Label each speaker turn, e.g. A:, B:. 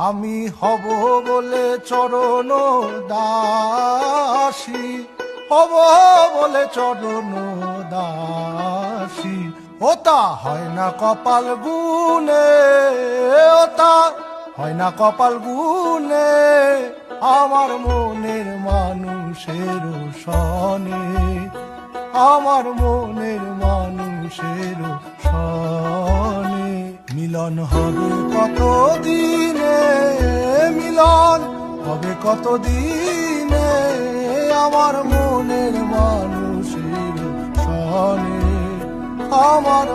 A: আমি হব বলে চরণ দাসী, হব বলে চরণ দাসী। ওটা হয় না কপাল গুনে, ওটা হয় না কপাল গুনে, আমার মনের মানুষের সনে, আমার মনের মানুষের সনে। মিলন হবে কত দিনে, মিলন হবে কত দিনে, আমার মনের মানুষের সনে, আমার